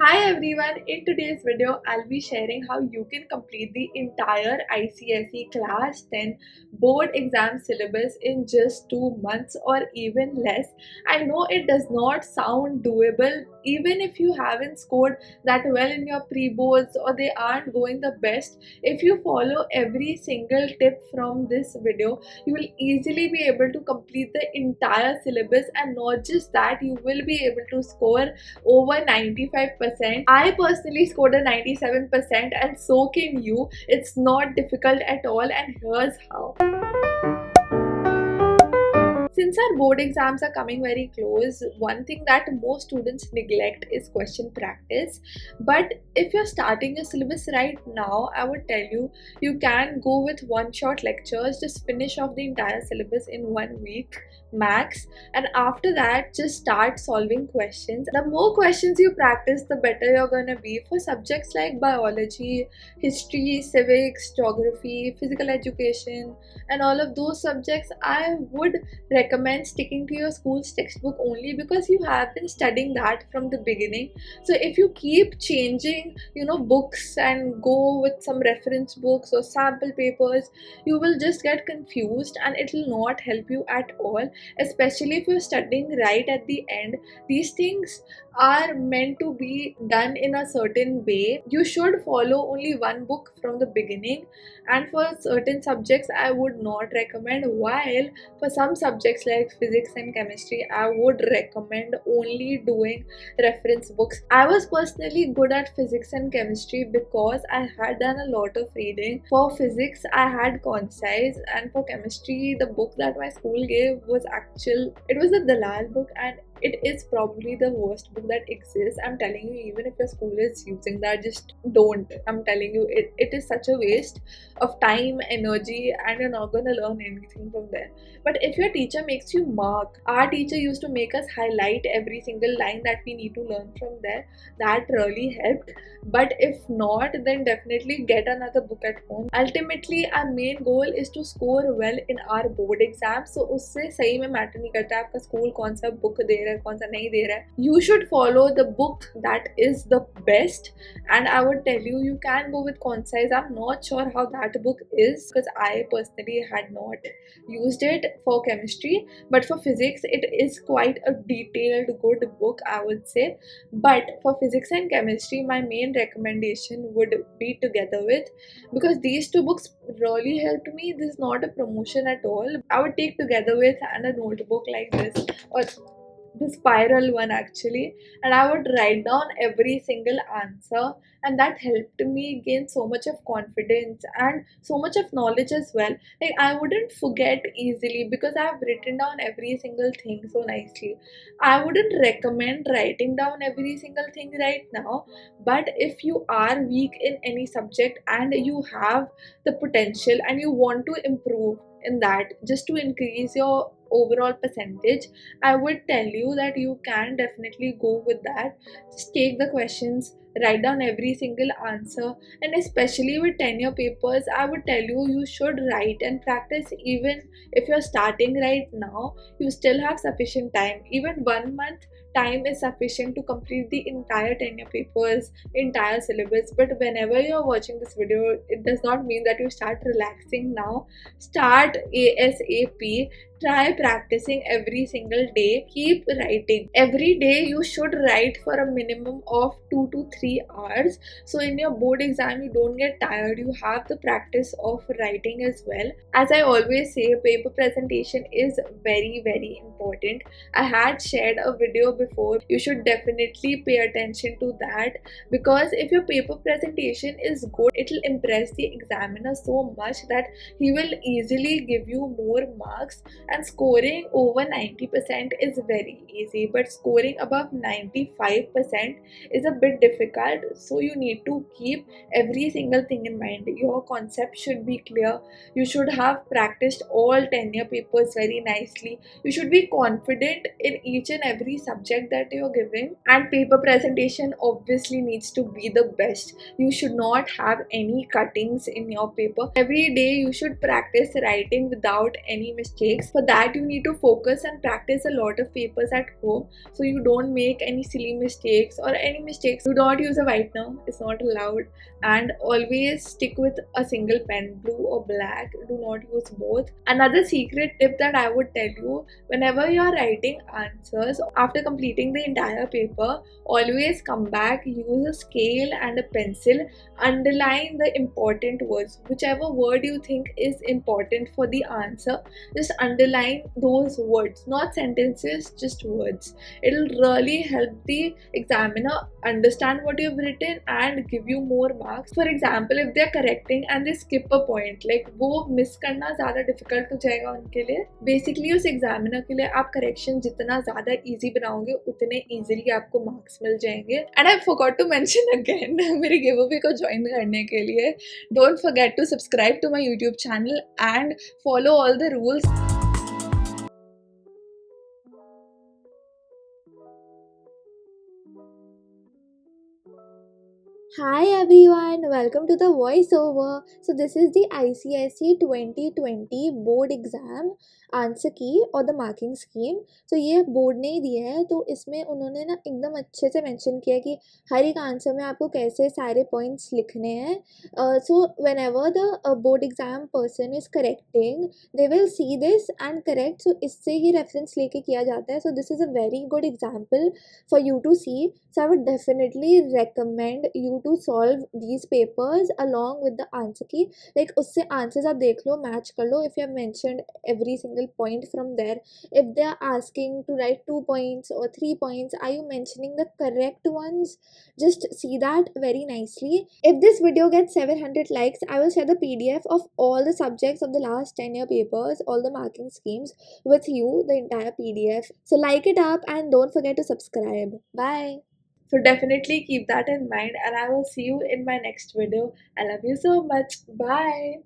Hi everyone, in today's video I'll be sharing how you can complete the entire ICSE Class 10 board exam syllabus in just 2 months or even less. I know it does not sound doable even if you haven't scored that well in your pre-boards or they aren't going the best. If you follow every single tip from this video, you will easily be able to complete the entire syllabus, and not just that, you will be able to score over 95%. I personally scored a 97%, and so can you. It's not difficult at all, and here's how. Since our board exams are coming very close, one thing that most students neglect is question practice. But if you're starting your syllabus right now, I would tell you, you can go with one shot lectures, just finish off the entire syllabus in 1 week max, and after that just start solving questions. The more questions you practice, the better you're gonna be. For subjects like biology, history, civics, geography, physical education, and all of those subjects, I would recommend sticking to your school's textbook only, because you have been studying that from the beginning. So if you keep changing books and go with some reference books or sample papers, you will just get confused and it will not help you at all, especially if you're studying right at the end. These things are meant to be done in a certain way. You should follow only one book from the beginning, and for certain subjects I would not recommend, while for some subjects like physics and chemistry I would recommend only doing reference books. I was personally good at physics and chemistry because I had done a lot of reading. For physics I had Concise, and for chemistry the book that my school gave was it was a Dalal book, and it is probably the worst book that exists. I'm telling you, even if your school is using that, just don't. I'm telling you, it is such a waste of time, energy, and you're not gonna learn anything from there. But if your teacher makes you mark, our teacher used to make us highlight every single line that we need to learn from there. That really helped. But if not, then definitely get another book at home. Ultimately our main goal is to score well in our board exam. So उससे सही में matter नहीं करता है आपका school कौन सा book दे रहा है कौन सा नहीं दे रहा है. You should follow the book that is the best, and I would tell you, you can go with Concise. I'm not sure how that book is because I personally had not used it for chemistry, but for physics it is quite a detailed good book, I would say. But for physics and chemistry, my main recommendation would be Together With, because these two books really helped me. This is not a promotion at all. I would take Together With and a notebook like this, or the spiral one actually, and I would write down every single answer, and that helped me gain so much of confidence and so much of knowledge as well. Like, I wouldn't forget easily because I have written down every single thing so nicely. I wouldn't recommend writing down every single thing right now, but if you are weak in any subject and you have the potential and you want to improve in that just to increase your overall percentage, I would tell you that you can definitely go with that. Just take the questions, write down every single answer, and especially with tenure papers, I would tell you, you should write and practice. Even if you're starting right now, you still have sufficient time. Even 1 month time is sufficient to complete the entire tenure papers, entire syllabus. But whenever you're watching this video, it does not mean that you start relaxing now. Start ASAP. Try practicing every single day. Keep writing. Every day you should write for a minimum of 2 to 3 hours. So in your board exam, you don't get tired. You have the practice of writing as well. As I always say, paper presentation is very, very important. I had shared a video before. You should definitely pay attention to that, because if your paper presentation is good, it will impress the examiner so much that he will easily give you more marks. And scoring over 90% is very easy, but scoring above 95% is a bit difficult. So you need to keep every single thing in mind. Your concept should be clear. You should have practiced all tenure papers very nicely. You should be confident in each and every subject that you're giving, and paper presentation obviously needs to be the best. You should not have any cuttings in your paper. Every day you should practice writing without any mistakes. For that, you need to focus and practice a lot of papers at home so you don't make any silly mistakes or any mistakes. Do not use a whitener, it's not allowed. And always stick with a single pen, blue or black. Do not use both. Another secret tip that I would tell you, whenever you are writing answers after completing the entire paper, always come back, use a scale and a pencil, underline the important words. Whichever word you think is important for the answer, just underline those words, not sentences, just words. It'll really help the examiner understand what you've written and give you more marks. For example, if they're correcting and they skip a point, like वो miss करना ज़्यादा difficult हो जाएगा उनके लिए. Basically उस examiner के लिए आप correction जितना ज़्यादा easy बनाओगे उतने easily आपको marks मिल जाएंगे. And I forgot to mention again मेरे giveaway को join करने के लिए don't forget to subscribe to my YouTube channel and follow all the rules. Hi everyone, welcome to the voiceover. So this is the ICSE 2020 board exam answer की और the marking scheme. तो ये board ने ही दिया है, तो इसमें उन्होंने ना एकदम अच्छे से मेंशन किया है कि हर एक आंसर में आपको कैसे सारे पॉइंट्स लिखने हैं. So whenever the board exam person is correcting they will see this and correct. So इससे ही रेफरेंस लेके किया जाता है. So this is a very good example for you to see. So I would definitely recommend you to solve these papers along with the answer key. Like उससे answers आप देख लो, match कर लो. If you have mentioned every single point from there, if they are asking to write 2 points or 3 points, are you mentioning the correct ones? Just see that very nicely. If this video gets 700 likes, I will share the PDF of all the subjects of the last 10-year papers, all the marking schemes with you, the entire PDF. So like it up and don't forget to subscribe. Bye. So definitely keep that in mind and I will see you in my next video. I love you so much. Bye.